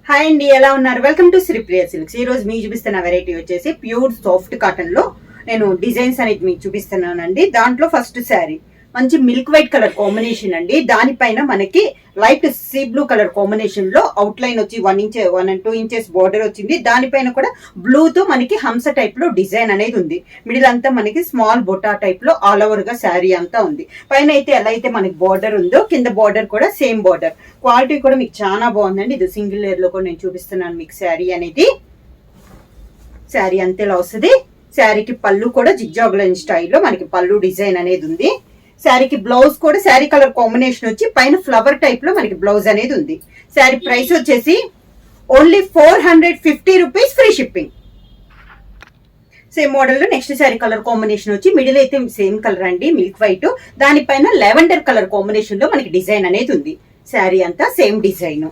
Hi అండి, ఎలా ఉన్నారు? Welcome to Sripriya silks. ఈ రోజు మీకు చూపిస్తున్న వెరైటీ వచ్చేసి ప్యూర్ సాఫ్ట్ కాటన్ లో నేను డిజైన్స్ అనేది మీకు చూపిస్తున్నానండి. దాంట్లో ఫస్ట్ శారీ మంచి మిల్క్ వైట్ కలర్ కాంబినేషన్ అండి. దానిపైన మనకి light sea blue colour combination లో అవుట్ లైన్ వచ్చి 1 and 2 ఇంచెస్ బార్డర్ వచ్చింది. దానిపైన కూడా బ్లూ తో మనకి హంస టైప్ లో డిజైన్ అనేది ఉంది. మిడిల్ అంతా మనకి స్మాల్ బొటా టైప్ లో ఆల్ ఓవర్ గా శారీ అంతా ఉంది. పైన అయితే ఎలా అయితే మనకి బార్డర్ ఉందో కింద బార్డర్ కూడా సేమ్ బార్డర్. క్వాలిటీ కూడా మీకు చాలా బాగుందండి. ఇది సింగిల్ లేయర్ లో కూడా నేను చూపిస్తున్నాను మీకు శారీ అనేది. శారీ అంతేలా వస్తుంది. శారీకి పళ్ళు కూడా జిగ్జాగ్ లైన్ స్టైల్లో మనకి పళ్ళు డిజైన్ అనేది ఉంది. శారీకి బ్లౌజ్ కూడా శారీ కలర్ కాంబినేషన్ వచ్చి పైన ఫ్లవర్ టైప్ లో మనకి బ్లౌజ్ అనేది ఉంది. శారీ ప్రైస్ వచ్చేసి only 450 rupees, free shipping. Same model లో నెక్స్ట్ శారీ కలర్ కాంబినేషన్ వచ్చి మిడిల్ అయితే సేమ్ కలర్ అండి, మిల్క్ వైట్. దానిపైన లెవెండర్ కలర్ కాంబినేషన్ లో మనకి డిజైన్ అనేది ఉంది. శారీ అంతా సేమ్ డిజైన్.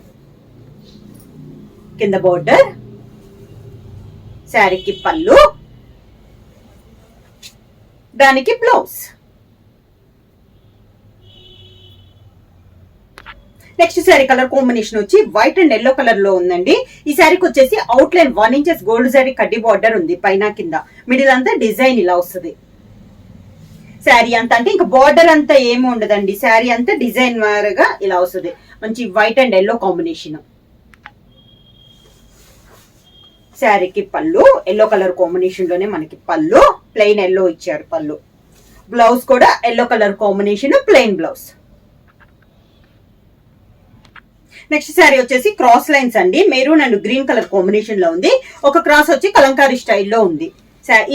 కింద బోర్డర్, శారీకి పళ్ళు, దానికి blouse. Next sari colour combination వచ్చి వైట్ అండ్ ఎల్లో కలర్ లో ఉందండి. ఈ శారీకి వచ్చేసి out line 1 inches gold sari కడ్డీ బార్డర్ ఉంది. పైన కింద మిడిల్ అంతా డిజైన్ ఇలా వస్తుంది. శారీ అంతా అంటే ఇంకా బార్డర్ అంతా ఏమి ఉండదండి. శారీ అంతా డిజైన్ గా ఇలా వస్తుంది. మంచి వైట్ అండ్ ఎల్లో కాంబినేషన్. శారీకి పళ్ళు ఎల్లో కలర్ కాంబినేషన్ లోనే మనకి పళ్ళు ప్లెయిన్ ఎల్లో ఇచ్చారు. పళ్ళు బ్లౌజ్ కూడా yellow colour combination plain blouse. Next sari వచ్చేసి క్రాస్ లైన్స్ అండి. Maroon and green colour combination లో ఉంది. ఒక క్రాస్ వచ్చి కలంకారీ స్టైల్లో ఉంది.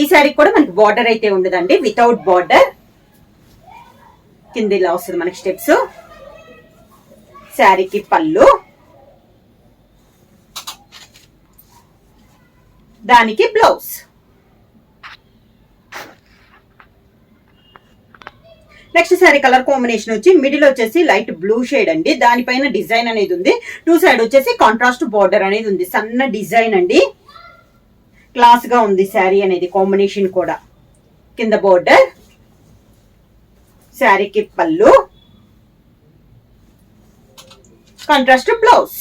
ఈ శారీ కూడా మనకి బార్డర్ అయితే ఉండదండి, వితౌట్ బార్డర్. కింద ఇలా వస్తుంది మనకి స్టెప్స్. శారీకి పళ్ళు, దానికి blouse. Next sari colour combination వచ్చి మిడిల్ వచ్చేసి లైట్ బ్లూ షేడ్ అండి. దానిపైన డిజైన్ అనేది ఉంది. 2 సైడ్ వచ్చేసి కాంట్రాస్ట్ బార్డర్ అనేది ఉంది. సన్న డిజైన్ అండి, క్లాస్ గా ఉంది శారీ అనేది. కాంబినేషన్ కూడా కింద బార్డర్, శారీకి పళ్ళు, contrast blouse.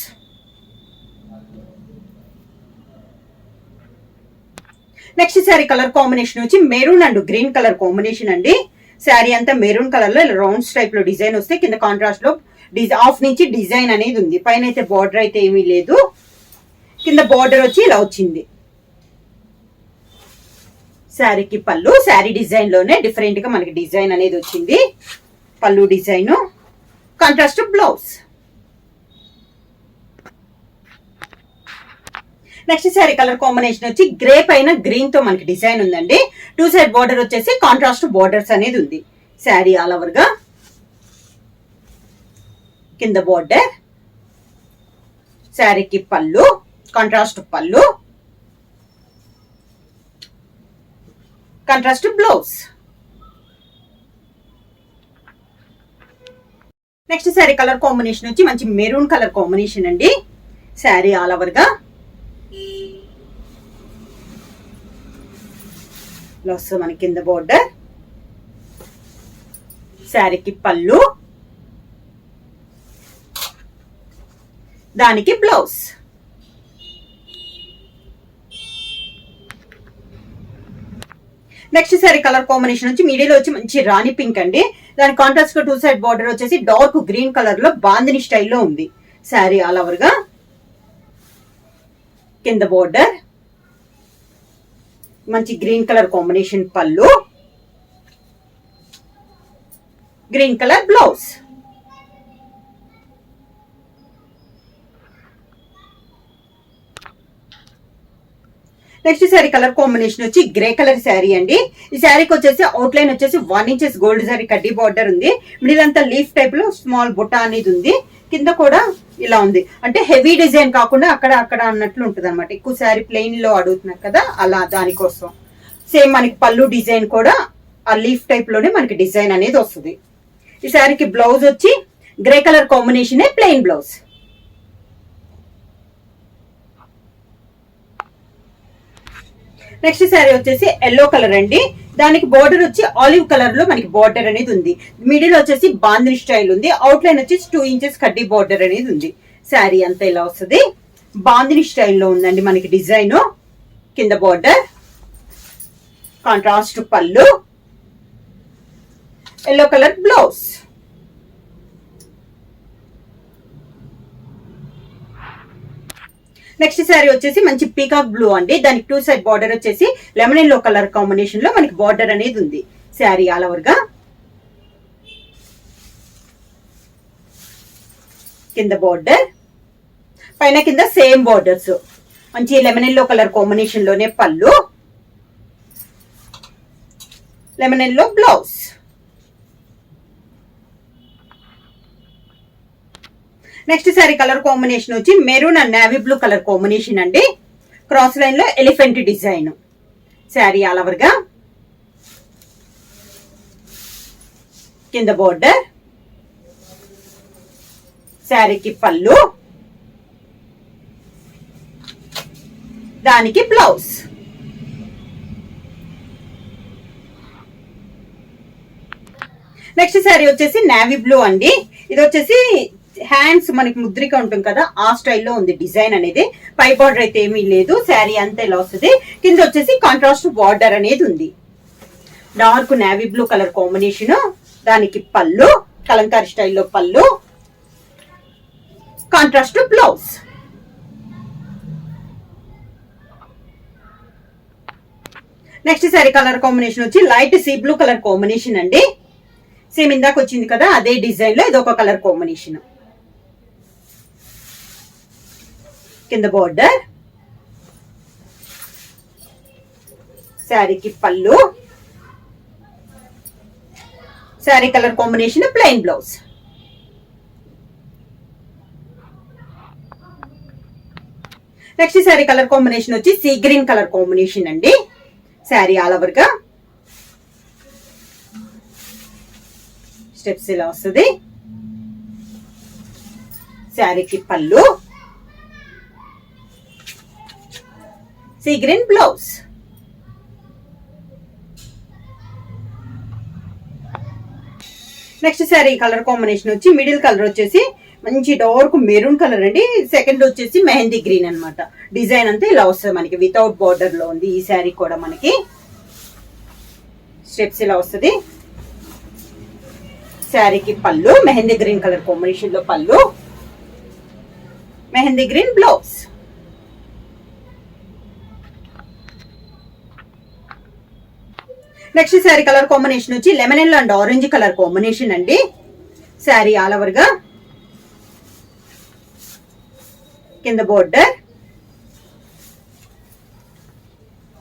Next sari colour combination వచ్చి maroon and green colour combination అండి. శారీ అంతా మెరూన్ కలర్ లో రౌండ్స్ టైప్ లో డిజైన్ వస్తే కింద కాంట్రాస్ట్ లో ఆఫ్ నుంచి డిజైన్ అనేది ఉంది. పైన అయితే బార్డర్ అయితే ఏమీ లేదు. కింద బార్డర్ వచ్చి ఇలా వచ్చింది. శారీకి పళ్ళు, శారీ డిజైన్ లోనే డిఫరెంట్ గా మనకి డిజైన్ అనేది వచ్చింది. పళ్ళు design, contrast blouse. Next sari colour combination వచ్చి గ్రే పైన గ్రీన్ తో మనకి డిజైన్ ఉందండి. 2 సైడ్ బార్డర్ వచ్చేసి కాంట్రాస్ట్ బార్డర్స్ అనేది ఉంది. శారీ ఆల్ ఓవర్ గా కింద బార్డర్, శారీకి పళ్ళు, కాంట్రాస్ట్ పళ్ళు, contrast blouse. Next sari colour combination వచ్చి మంచి మెరూన్ కలర్ కాంబినేషన్ అండి. శారీ ఆల్ ఓవర్ గా మన కింద బోర్డర్, శారీకి పళ్ళు, దానికి blouse. Next sari colour combination వచ్చి మిడిల్ వచ్చి మంచి రాణి పింక్ అండి. దాని కాంట్రాస్ట్ గా 2 సైడ్ బార్డర్ వచ్చేసి డార్క్ గ్రీన్ కలర్ లో బాందిని స్టైల్లో ఉంది. శారీ ఆల్ ఓవర్ గా కింద బోర్డర్, మంచి గ్రీన్ కలర్ కాంబినేషన్ పళ్ళు, green colour blouse. Next sari colour combination వచ్చి గ్రే కలర్ శారీ అండి. ఈ శారీకి వచ్చేసి అవుట్ లైన్ వచ్చేసి 1 ఇంచెస్ గోల్డ్ శారీ కడ్డీ బార్డర్ ఉంది. మిడిల్ అంతా లీఫ్ టైప్ లో స్మాల్ బుట్ట అనేది ఉంది. కింద కూడా ఇలా ఉంది. అంటే హెవీ డిజైన్ కాకుండా అక్కడ అక్కడ అన్నట్లు ఉంటుంది అనమాట. ఎక్కువ శారీ ప్లెయిన్ లో అడుగుతున్నారు కదా, అలా దానికోసం. సేమ్ మనకి పళ్ళు డిజైన్ కూడా ఆ లీఫ్ టైప్ లోనే మనకి డిజైన్ అనేది వస్తుంది. ఈ శారీకి బ్లౌజ్ వచ్చి grey colour combination plain blouse. Next sari వచ్చేసి ఎల్లో కలర్ అండి. దానికి బోర్డర్ వచ్చి ఆలివ్ కలర్ లో మనకి బోర్డర్ అనేది ఉంది. మిడిల్ వచ్చేసి బాందిని స్టైల్ ఉంది. అవుట్ లైన్ వచ్చేసి 2 ఇంచెస్ కడ్డీ బోర్డర్ అనేది ఉంది. శారీ అంతా ఇలా వస్తుంది. బాందిని స్టైల్లో ఉందండి మనకి డిజైన్. కింద బార్డర్, కాంట్రాస్ట్ పళ్ళు, yellow colour blouse. Next sari వచ్చేసి మంచి పీకాక్ బ్లూ అండి. దానికి 2 సైడ్ బార్డర్ వచ్చేసి లెమన్ ఎల్లో కలర్ కాంబినేషన్ లో మనకి బార్డర్ అనేది ఉంది. శారీ ఆల్ ఓవర్ గా. కింద బార్డర్, పైన కింద సేమ్ బార్డర్స్. మంచి లెమన్ ఎల్లో కలర్ కాంబినేషన్ లోనే పళ్ళు, lemon yellow blouse. Next sari colour combination వచ్చి maroon and navy blue colour combination అండి. క్రాస్ లైన్ లో elephant design. Sari all over గా. కింద బోర్డర్, శారీకి పళ్ళు, దానికి బ్లౌజ్. నెక్స్ట్ శారీ వచ్చేసి నేవీ బ్లూ అండి. ఇది వచ్చేసి హ్యాండ్స్ మనకి ముద్రిక ఉంటుంది కదా, ఆ స్టైల్లో ఉంది డిజైన్ అనేది. పై బార్డర్ అయితే ఏమీ లేదు. శారీ అంతా ఇలా వస్తుంది. కింద వచ్చేసి కాంట్రాస్ట్ బార్డర్ అనేది ఉంది. Dark navy blue colour combination, దానికి పళ్ళు, కలంకారీ స్టైల్లో పళ్ళు, contrast blouse. Next sari colour combination వచ్చి light sea blue colour combination అండి. సేమ్ ఇందాక వచ్చింది కదా అదే డిజైన్ లో ఇది ఒక కలర్ కాంబినేషన్. కింద బోర్డర్, శారీకి పళ్ళు, sari colour combination plain blouse. Next sari colour combination వచ్చి సీ గ్రీన్ కలర్ కాంబినేషన్ అండి. శారీ ఆల్ ఓవర్ గా స్టెప్స్ ఇలా వస్తుంది. శారీకి పళ్ళు, sea green blouse. Next sari colour combination వచ్చి మిడిల్ కలర్ వచ్చేసి మంచి డార్క్ మెరూన్ కలర్ అండి. సెకండ్ వచ్చేసి మెహందీ గ్రీన్ అన్నమాట. డిజైన్ అంతా ఇలా వస్తుంది మనకి. వితౌట్ బార్డర్ లో ఉంది ఈ శారీ కూడా మనకి. స్టెప్స్ ఇలా వస్తుంది. శారీకి పళ్ళు, మెహందీ గ్రీన్ కలర్ కాంబినేషన్ లో పళ్ళు, mehndi green blouse. Next sari colour combination వచ్చి lemon yellow and orange colour combination అండి. శారీ ఆల్ ఓవర్ గా. కింద బోర్డర్,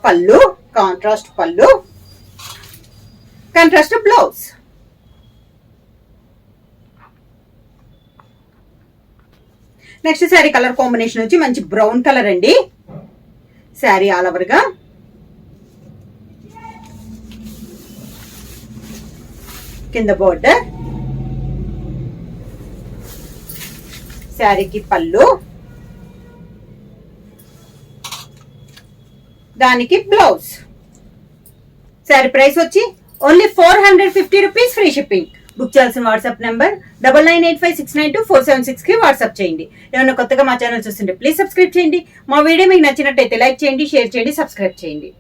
పళ్ళు, కాంట్రాస్ట్ పళ్ళు, contrast blouse. Next sari colour combination వచ్చి మంచి బ్రౌన్ కలర్ అండి. శారీ ఆల్ ఓవర్ గా. కింద బోర్డర్, శారీకి పళ్ళు, దానికి బ్లౌజ్. శారీ ప్రైస్ వచ్చి only 450 rupees, free shipping. Book చేయాల్సిన వాట్సాప్ నెంబర్ 9985692476 కి వాట్సాప్ చేయండి. ఏమైనా కొత్తగా మా ఛానల్ చూస్తుంటే ప్లీజ్ సబ్స్క్రైబ్ చేయండి. మా వీడియో మీకు నచ్చినట్టయితే లైక్ చేయండి, షేర్ చేయండి, సబ్స్క్రైబ్ చేయండి.